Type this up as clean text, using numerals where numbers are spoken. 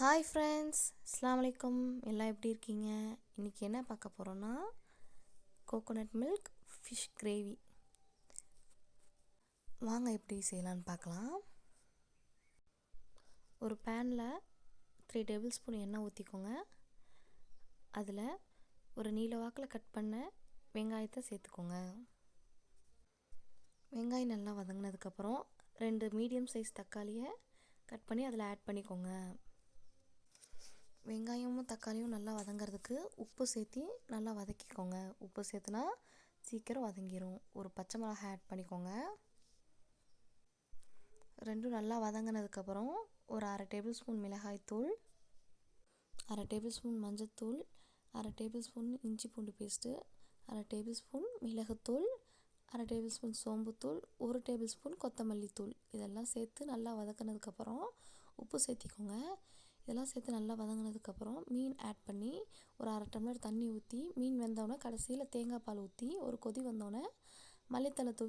Hi friends, அஸ்ஸலாமு அலைக்கும். எல்லாம் எப்படி இருக்கீங்க? இன்றைக்கி என்ன பார்க்க போகிறோன்னா கோகோனட் மில்க் ஃபிஷ் கிரேவி. வாங்க எப்படி செய்யலான்னு பார்க்கலாம். ஒரு பேனில் 3 டேபிள் ஸ்பூன் எண்ணெய் ஊற்றிக்கோங்க. அதில் ஒரு நீல வாக்கில் கட் பண்ண வெங்காயத்தை சேர்த்துக்கோங்க. வெங்காயம் நல்லா வதங்கினதுக்கப்புறம் 2 மீடியம் சைஸ் தக்காளியை கட் பண்ணி அதில் ஆட் பண்ணிக்கோங்க. வெங்காயமும் தக்காளியும் நல்லா வதங்கிறதுக்கு உப்பு சேர்த்து நல்லா வதக்கிக்கோங்க. உப்பு சேர்த்துனா சீக்கிரம் வதங்கிடும். ஒரு பச்சை மிளகாய் ஆட் பண்ணிக்கோங்க. ரெண்டும் நல்லா வதங்கினதுக்கப்புறம் ஒரு 1/2 டேபிள் ஸ்பூன் மிளகாய்த்தூள், 1/2 டேபிள் ஸ்பூன் மஞ்சள்தூள், 1/2 டேபிள் ஸ்பூன் இஞ்சி பூண்டு பேஸ்ட்டு, 1/2 டேபிள் ஸ்பூன் மிளகுத்தூள், 1/2 டேபிள் ஸ்பூன் சோம்புத்தூள், 1 டேபிள் ஸ்பூன் கொத்தமல்லி தூள் இதெல்லாம் சேர்த்து நல்லா வதக்கினதுக்கப்புறம் உப்பு சேர்த்திக்கோங்க. இதெல்லாம் சேர்த்து நல்லா வதங்கினதுக்கப்புறம் மீன் ஆட் பண்ணி ஒரு 1/2 டம்ளர் தண்ணி ஊற்றி மீன் வெந்தோடனே கடைசியில் தேங்காய் பால் ஊற்றி ஒரு கொதி வந்தோடனே மல்லித்தழை தூவி